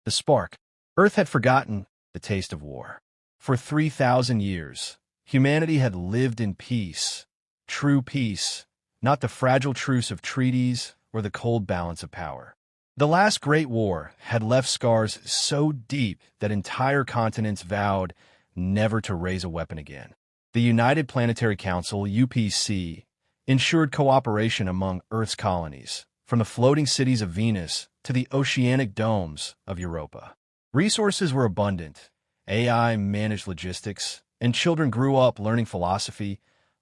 The spark. Earth had forgotten the taste of war. For 3,000 years, humanity had lived in peace. True peace, not the fragile truce of treaties or the cold balance of power. The last Great War had left scars so deep that entire continents vowed never to raise a weapon again. The United Planetary Council, UPC, ensured cooperation among Earth's colonies, from the floating cities of Venus to the oceanic domes of Europa. Resources were abundant, AI managed logistics, and children grew up learning philosophy,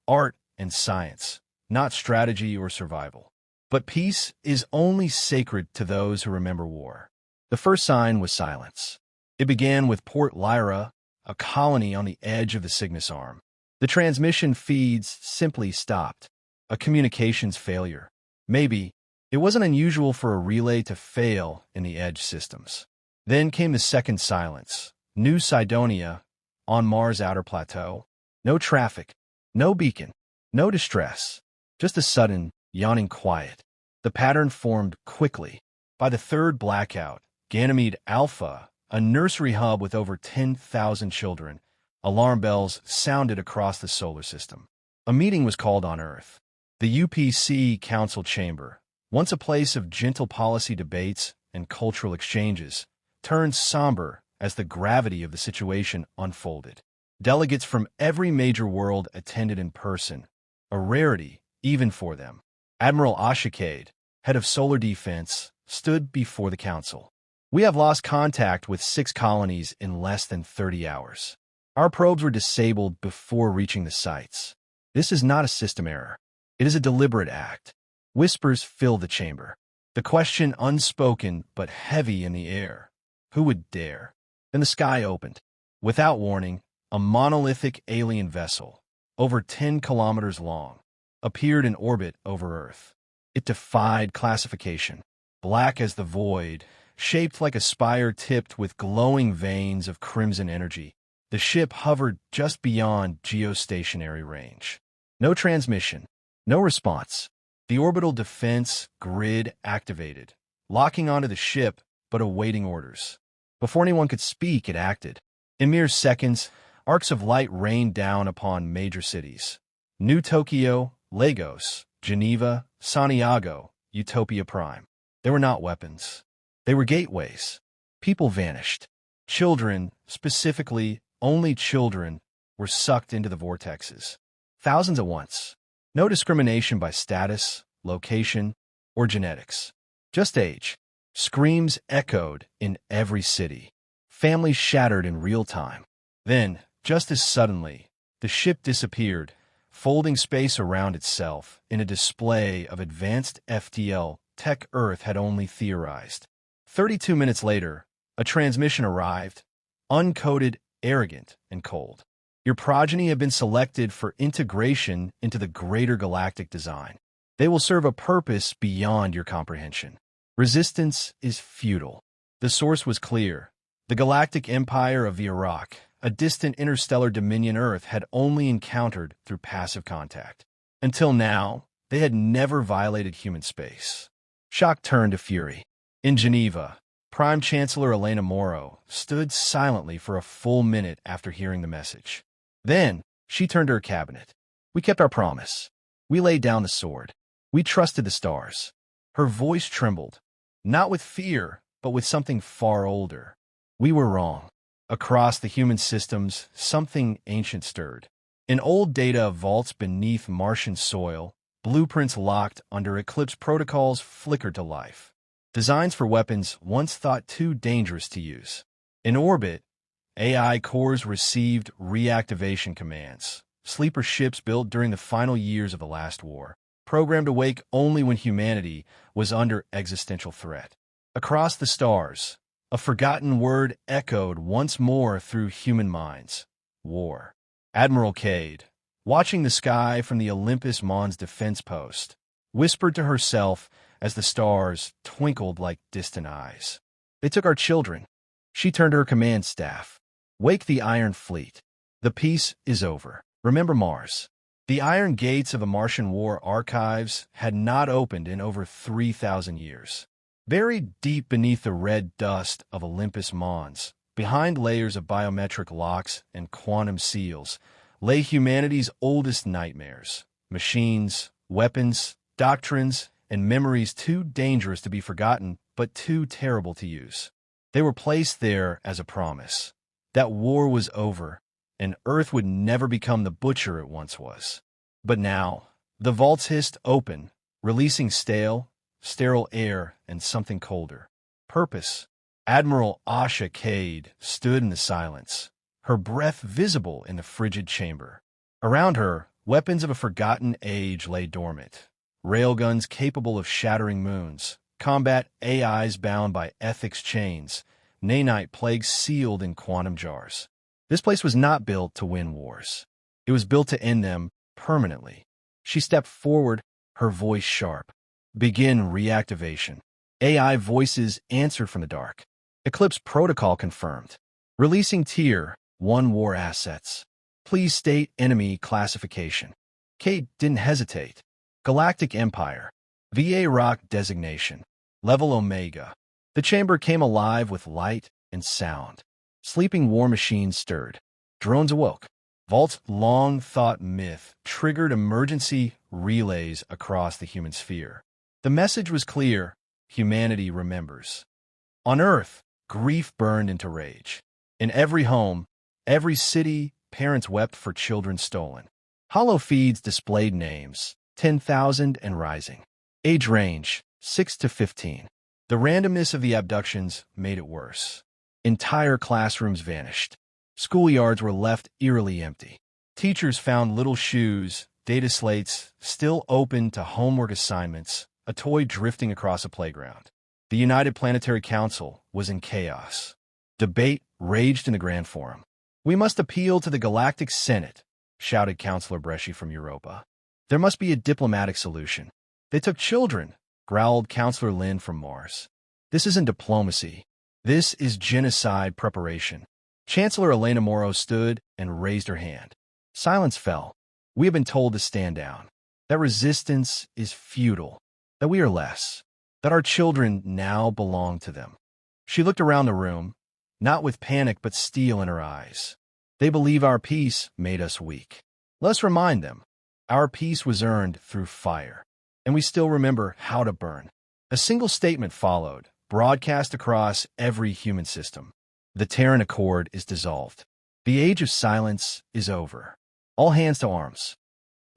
art, and science, not strategy or survival. But peace is only sacred to those who remember war. The first sign was silence. It began with Port Lyra, a colony on the edge of the Cygnus Arm. The transmission feeds simply stopped. A communications failure. Maybe it wasn't unusual for a relay to fail in the edge systems. Then came the second silence. New Cydonia, on Mars' outer plateau. No traffic, no beacon, no distress. Just a sudden, yawning quiet. The pattern formed quickly. By the third blackout, Ganymede Alpha, a nursery hub with over 10,000 children, alarm bells sounded across the solar system. A meeting was called on Earth. The UPC Council Chamber, once a place of gentle policy debates and cultural exchanges, turned somber as the gravity of the situation unfolded. Delegates from every major world attended in person, a rarity even for them. Admiral Ashikade, head of solar defense, stood before the council. We have lost contact with 6 colonies in less than 30 hours. Our probes were disabled before reaching the sites. This is not a system error. It is a deliberate act. Whispers fill the chamber. The question unspoken but heavy in the air. Who would dare? Then the sky opened. Without warning, a monolithic alien vessel, over 10 kilometers long, appeared in orbit over Earth. It defied classification. Black as the void, shaped like a spire tipped with glowing veins of crimson energy, the ship hovered just beyond geostationary range. No transmission, no response. The orbital defense grid activated, locking onto the ship but awaiting orders. Before anyone could speak, it acted. In mere seconds, arcs of light rained down upon major cities. New Tokyo, Lagos, Geneva, Santiago, Utopia Prime. They were not weapons. They were gateways. People vanished. Children, specifically only children, were sucked into the vortexes. Thousands at once. No discrimination by status, location, or genetics. Just age. Screams echoed in every city. Families shattered in real time. Then, just as suddenly, the ship disappeared, folding space around itself in a display of advanced FTL tech Earth had only theorized. 32 minutes later, a transmission arrived, uncoded, arrogant, and cold. Your progeny have been selected for integration into the greater galactic design. They will serve a purpose beyond your comprehension. Resistance is futile. The source was clear. The galactic empire of Iraq, a distant interstellar dominion Earth had only encountered through passive contact. Until now, they had never violated human space. Shock turned to fury. In Geneva, Prime Chancellor Elena Moro stood silently for a full minute after hearing the message. Then, she turned to her cabinet. We kept our promise. We laid down the sword. We trusted the stars. Her voice trembled, not with fear, but with something far older. We were wrong. Across the human systems, something ancient stirred. In old data vaults beneath Martian soil, blueprints locked under Eclipse protocols flickered to life. Designs for weapons once thought too dangerous to use. In orbit, AI cores received reactivation commands. Sleeper ships built during the final years of the last war, programmed to wake only when humanity was under existential threat. Across the stars, a forgotten word echoed once more through human minds. War. Admiral Cade, watching the sky from the Olympus Mons defense post, whispered to herself as the stars twinkled like distant eyes. They took our children. She turned to her command staff. Wake the Iron Fleet. The peace is over. Remember Mars. The iron gates of the Martian War archives had not opened in over 3,000 years. Buried deep beneath the red dust of Olympus Mons, behind layers of biometric locks and quantum seals, lay humanity's oldest nightmares: machines, weapons, doctrines, and memories too dangerous to be forgotten, but too terrible to use. They were placed there as a promise that war was over, and Earth would never become the butcher it once was. But now, the vaults hissed open, releasing sterile air and something colder: purpose. Admiral Asha Cade stood in the silence, her breath visible in the frigid chamber. Around her, weapons of a forgotten age lay dormant: railguns capable of shattering moons, combat AIs bound by ethics chains, nanite plagues sealed in quantum jars. This place was not built to win wars. It was built to end them permanently. She stepped forward, her voice sharp. Begin reactivation. AI voices answered from the dark. Eclipse protocol confirmed. Releasing Tier 1 war assets. Please state enemy classification. Kate didn't hesitate. Galactic Empire. VA Rock designation. Level Omega. The chamber came alive with light and sound. Sleeping war machines stirred. Drones awoke. Vault's long-thought myth triggered emergency relays across the human sphere. The message was clear: humanity remembers. On Earth, grief burned into rage. In every home, every city, parents wept for children stolen. Hollow feeds displayed names: 10,000 and rising. Age range: 6 to 15. The randomness of the abductions made it worse. Entire classrooms vanished. Schoolyards were left eerily empty. Teachers found little shoes, data slates still open to homework assignments, a toy drifting across a playground. The United Planetary Council was in chaos. Debate raged in the Grand Forum. "We must appeal to the Galactic Senate," shouted Councillor Bresci from Europa. "There must be a diplomatic solution." "They took children," growled Councillor Lin from Mars. "This isn't diplomacy. This is genocide preparation." Chancellor Elena Moro stood and raised her hand. Silence fell. "We have been told to stand down. That resistance is futile. That we are less. That our children now belong to them." She looked around the room, not with panic but steel in her eyes. "They believe our peace made us weak. Let's remind them. Our peace was earned through fire, and we still remember how to burn." A single statement followed, broadcast across every human system. "The Terran Accord is dissolved. The age of silence is over. All hands to arms."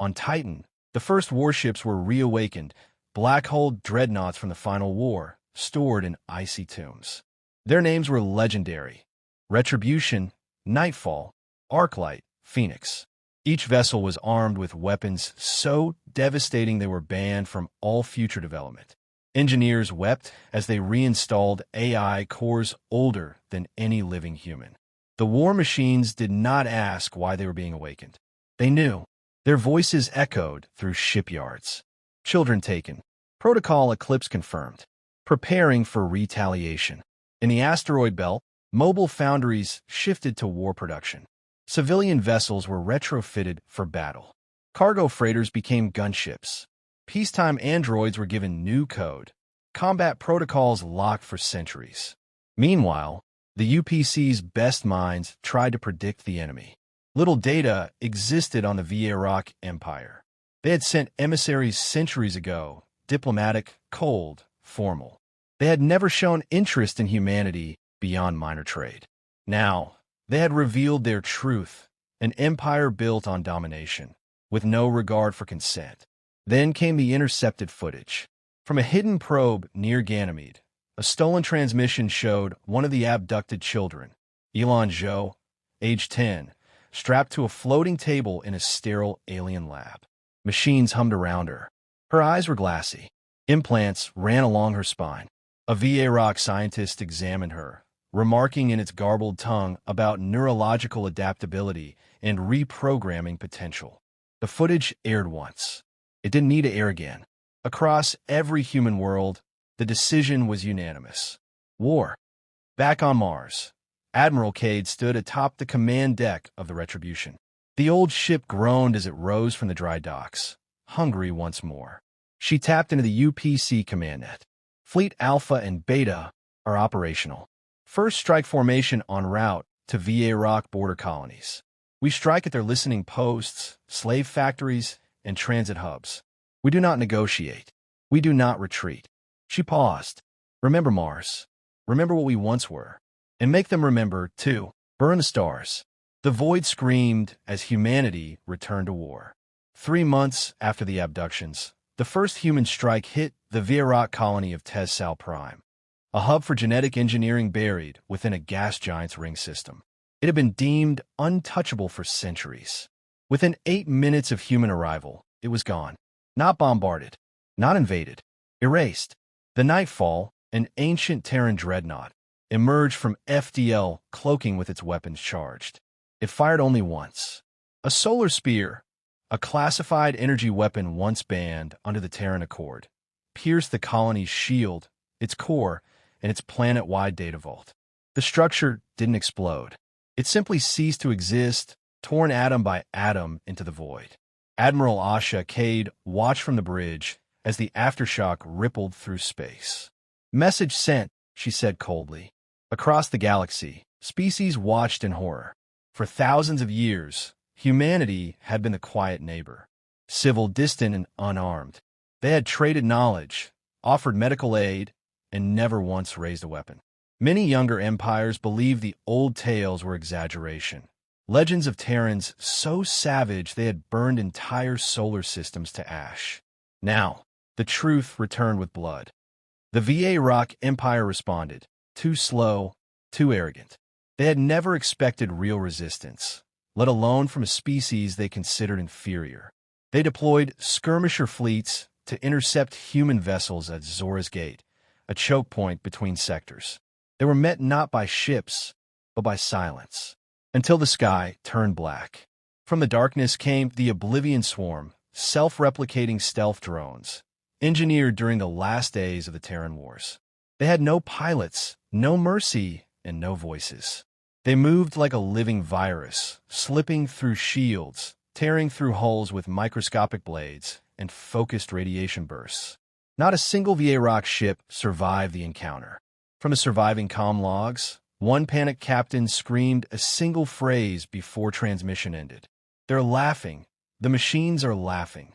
On Titan, the first warships were reawakened, black hole dreadnoughts from the final war, stored in icy tombs. Their names were legendary: Retribution, Nightfall, Arclight, Phoenix. Each vessel was armed with weapons so devastating they were banned from all future development. Engineers wept as they reinstalled AI cores older than any living human. The war machines did not ask why they were being awakened. They knew. Their voices echoed through shipyards. Children taken. Protocol Eclipse confirmed. Preparing for retaliation. In the asteroid belt, mobile foundries shifted to war production. Civilian vessels were retrofitted for battle. Cargo freighters became gunships. Peacetime androids were given new code. Combat protocols locked for centuries. Meanwhile, the UPC's best minds tried to predict the enemy. Little data existed on the Vierock Empire. They had sent emissaries centuries ago, diplomatic, cold, formal. They had never shown interest in humanity beyond minor trade. Now, they had revealed their truth: an empire built on domination, with no regard for consent. Then came the intercepted footage. From a hidden probe near Ganymede, a stolen transmission showed one of the abducted children, Elon Zhou, age 10, strapped to a floating table in a sterile alien lab. Machines hummed around her. Her eyes were glassy. Implants ran along her spine. A VA Rock scientist examined her, remarking in its garbled tongue about neurological adaptability and reprogramming potential. The footage aired once. It didn't need to air again. Across every human world, the decision was unanimous: war. Back on Mars, Admiral Cade stood atop the command deck of the Retribution. The old ship groaned as it rose from the dry docks, hungry once more. She tapped into the UPC command net. Fleet Alpha and Beta are operational. First strike formation en route to VA Rock border colonies. We strike at their listening posts, slave factories, and transit hubs. We do not negotiate. We do not retreat. She paused. Remember Mars. Remember what we once were. And make them remember, too. Burn the stars. The void screamed as humanity returned to war. 3 months after the abductions, the first human strike hit the VA Rock colony of Tes Sal Prime, a hub for genetic engineering buried within a gas giant's ring system. It had been deemed untouchable for centuries. Within 8 minutes of human arrival, it was gone. Not bombarded, not invaded, erased. The Nightfall, an ancient Terran dreadnought, emerged from FDL cloaking with its weapons charged. It fired only once. A solar spear, a classified energy weapon once banned under the Terran Accord, pierced the colony's shield, its core, and its planet-wide data vault. The structure didn't explode. It simply ceased to exist, torn atom by atom into the void. Admiral Asha Cade watched from the bridge as the aftershock rippled through space. "Message sent," she said coldly. Across the galaxy, species watched in horror. For thousands of years, humanity had been the quiet neighbor, civil, distant, and unarmed. They had traded knowledge, offered medical aid, and never once raised a weapon. Many younger empires believed the old tales were exaggeration. Legends of Terrans so savage they had burned entire solar systems to ash. Now, the truth returned with blood. The VA Rock Empire responded, too slow, too arrogant. They had never expected real resistance, let alone from a species they considered inferior. They deployed skirmisher fleets to intercept human vessels at Zora's Gate, a choke point between sectors. They were met not by ships, but by silence, until the sky turned black. From the darkness came the Oblivion Swarm, self-replicating stealth drones, engineered during the last days of the Terran Wars. They had no pilots, no mercy, and no voices. They moved like a living virus, slipping through shields, tearing through hulls with microscopic blades and focused radiation bursts. Not a single VA Rock ship survived the encounter. From the surviving comm logs, one panicked captain screamed a single phrase before transmission ended. "They're laughing. The machines are laughing."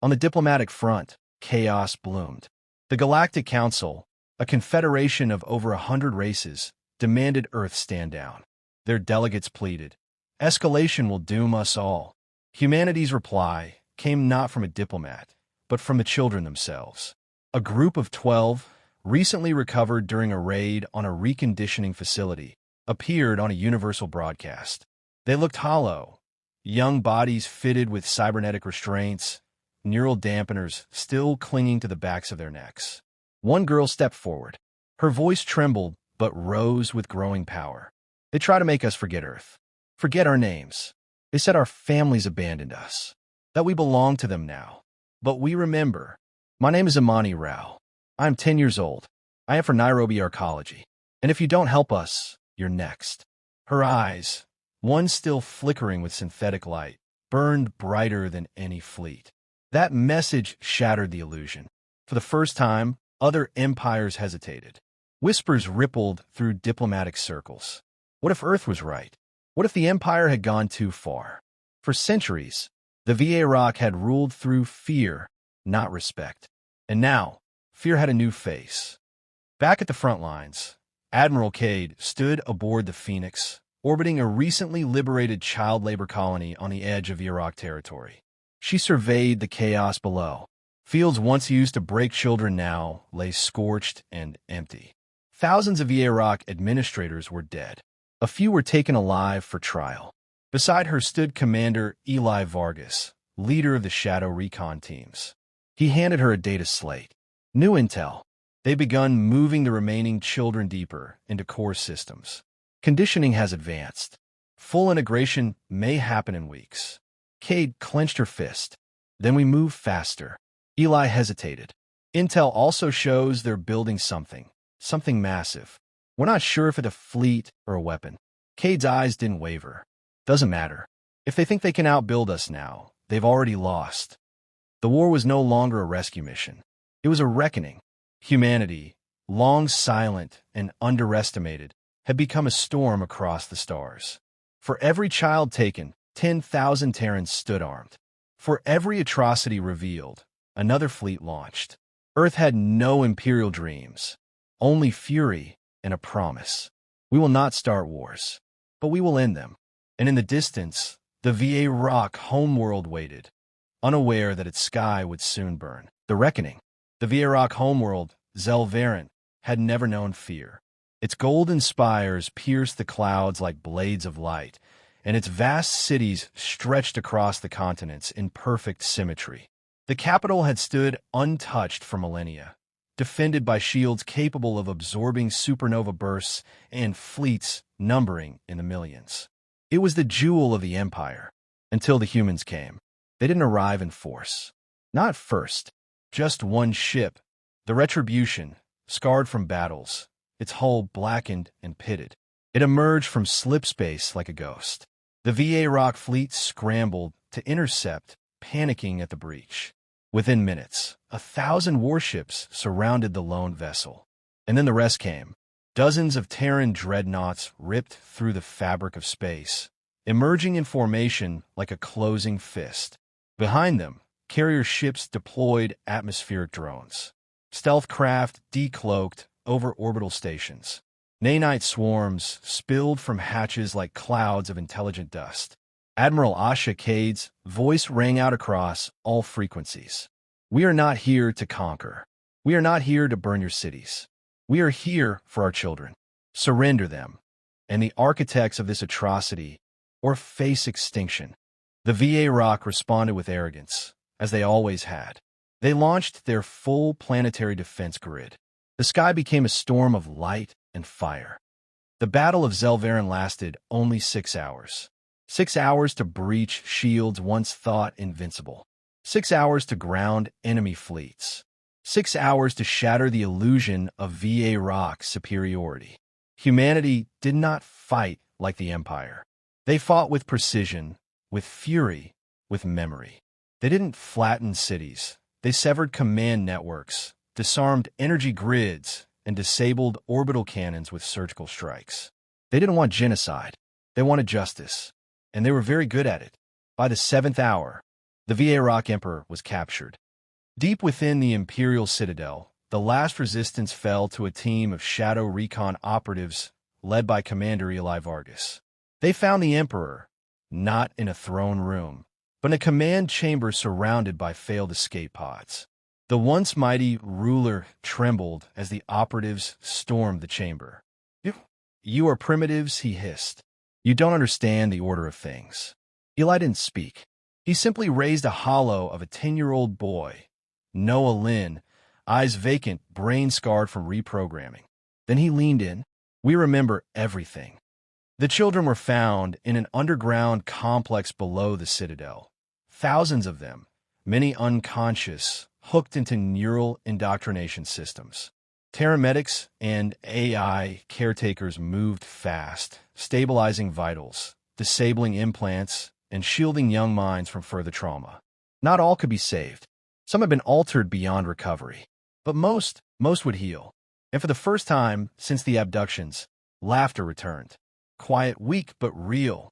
On the diplomatic front, chaos bloomed. The Galactic Council, a confederation of over 100 races, demanded Earth stand down. Their delegates pleaded, "Escalation will doom us all." Humanity's reply came not from a diplomat, but from the children themselves. A group of 12, recently recovered during a raid on a reconditioning facility, appeared on a universal broadcast. They looked hollow, young bodies fitted with cybernetic restraints, neural dampeners still clinging to the backs of their necks. One girl stepped forward. Her voice trembled, but rose with growing power. "They try to make us forget Earth, forget our names. They said our families abandoned us, that we belong to them now. But we remember. My name is Imani Rao. I am 10 years old. I am for Nairobi Arcology. And if you don't help us, you're next." Her eyes, one still flickering with synthetic light, burned brighter than any fleet. That message shattered the illusion. For the first time, other empires hesitated. Whispers rippled through diplomatic circles. What if Earth was right? What if the Empire had gone too far? For centuries, the VA Rock had ruled through fear, not respect. And now, fear had a new face. Back at the front lines, Admiral Cade stood aboard the Phoenix, orbiting a recently liberated child labor colony on the edge of Iraq territory. She surveyed the chaos below. Fields once used to break children now lay scorched and empty. Thousands of VA Rock administrators were dead. A few were taken alive for trial. Beside her stood Commander Eli Vargas, leader of the Shadow Recon teams. He handed her a data slate. New intel. They'd begun moving the remaining children deeper into core systems. Conditioning has advanced. Full integration may happen in weeks. Cade clenched her fist. Then we move faster. Eli hesitated. Intel also shows they're building something massive. We're not sure if it's a fleet or a weapon. Cade's eyes didn't waver. Doesn't matter. If they think they can outbuild us now, they've already lost. The war was no longer a rescue mission. It was a reckoning. Humanity, long silent and underestimated, had become a storm across the stars. For every child taken, 10,000 Terrans stood armed. For every atrocity revealed, another fleet launched. Earth had no imperial dreams, only fury and a promise. We will not start wars, but we will end them. And in the distance, the VA Rock homeworld waited, unaware that its sky would soon burn. The reckoning. The VA Rock homeworld, Zelvaran, had never known fear. Its golden spires pierced the clouds like blades of light, and its vast cities stretched across the continents in perfect symmetry. The capital had stood untouched for millennia, defended by shields capable of absorbing supernova bursts and fleets numbering in the millions. It was the jewel of the Empire, until the humans came. They didn't arrive in force. Not first. Just one ship, the Retribution, scarred from battles, its hull blackened and pitted. It emerged from slipspace like a ghost. The VA Rock fleet scrambled to intercept, panicking at the breach. Within minutes, 1,000 warships surrounded the lone vessel. And then the rest came. Dozens of Terran dreadnoughts ripped through the fabric of space, emerging in formation like a closing fist. Behind them, carrier ships deployed atmospheric drones. Stealth craft decloaked over orbital stations. Nanite swarms spilled from hatches like clouds of intelligent dust. Admiral Asha Cade's voice rang out across all frequencies. "We are not here to conquer. We are not here to burn your cities. We are here for our children. Surrender them, and the architects of this atrocity, or face extinction." The VA Rock responded with arrogance, as they always had. They launched their full planetary defense grid. The sky became a storm of light and fire. The Battle of Zelvaran lasted only 6 hours. 6 hours to breach shields once thought invincible. 6 hours to ground enemy fleets. 6 hours to shatter the illusion of VA Rock's superiority. Humanity did not fight like the Empire. They fought with precision, with fury, with memory. They didn't flatten cities. They severed command networks, disarmed energy grids, and disabled orbital cannons with surgical strikes. They didn't want genocide. They wanted justice, and they were very good at it. By the 7th hour, the VA Rock Emperor was captured. Deep within the Imperial Citadel, the last resistance fell to a team of Shadow Recon operatives led by Commander Eli Vargas. They found the Emperor, not in a throne room, but in a command chamber surrounded by failed escape pods. The once mighty ruler trembled as the operatives stormed the chamber. "You are primitives," he hissed. "You don't understand the order of things." Eli didn't speak. He simply raised a hollow of a 10-year-old boy, Noah Lynn, eyes vacant, brain scarred from reprogramming. Then he leaned in. "We remember everything." The children were found in an underground complex below the Citadel. Thousands of them, many unconscious, hooked into neural indoctrination systems. Paramedics and AI caretakers moved fast, stabilizing vitals, disabling implants, and shielding young minds from further trauma. Not all could be saved. Some had been altered beyond recovery, but most would heal. And for the first time since the abductions, laughter returned. Quiet, weak, but real.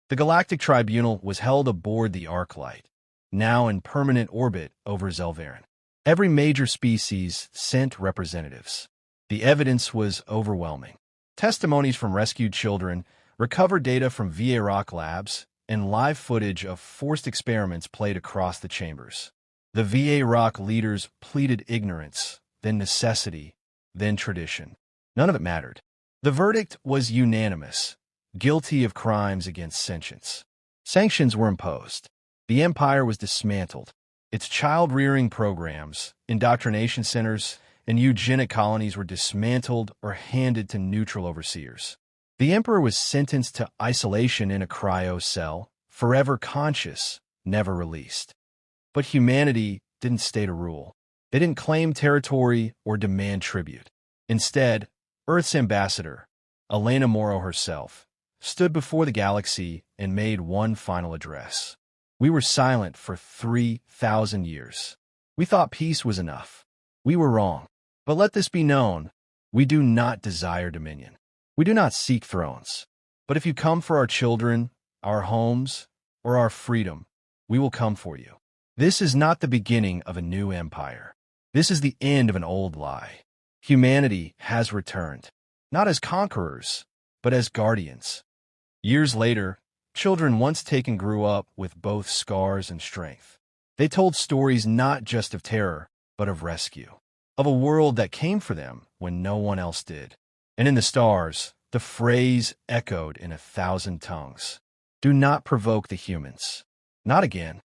The Galactic Tribunal was held aboard the Arclight, now in permanent orbit over Zelvaran. Every major species sent representatives. The evidence was overwhelming. Testimonies from rescued children, recovered data from VA Rock labs, and live footage of forced experiments played across the chambers. The VA Rock leaders pleaded ignorance, then necessity, then tradition. None of it mattered. The verdict was unanimous: guilty of crimes against sentience. Sanctions were imposed. The Empire was dismantled. Its child-rearing programs, indoctrination centers, and eugenic colonies were dismantled or handed to neutral overseers. The Emperor was sentenced to isolation in a cryo cell, forever conscious, never released. But humanity didn't stay to rule. They didn't claim territory or demand tribute. Instead, Earth's ambassador, Elena Morrow herself, stood before the galaxy and made one final address. "We were silent for 3,000 years. We thought peace was enough. We were wrong. But let this be known, we do not desire dominion. We do not seek thrones. But if you come for our children, our homes, or our freedom, we will come for you. This is not the beginning of a new empire. This is the end of an old lie. Humanity has returned, not as conquerors, but as guardians. Years later, children once taken grew up with both scars and strength. They told stories not just of terror, but of rescue, of a world that came for them when no one else did. And in the stars, the phrase echoed in 1,000 tongues. Do not provoke the humans. Not again.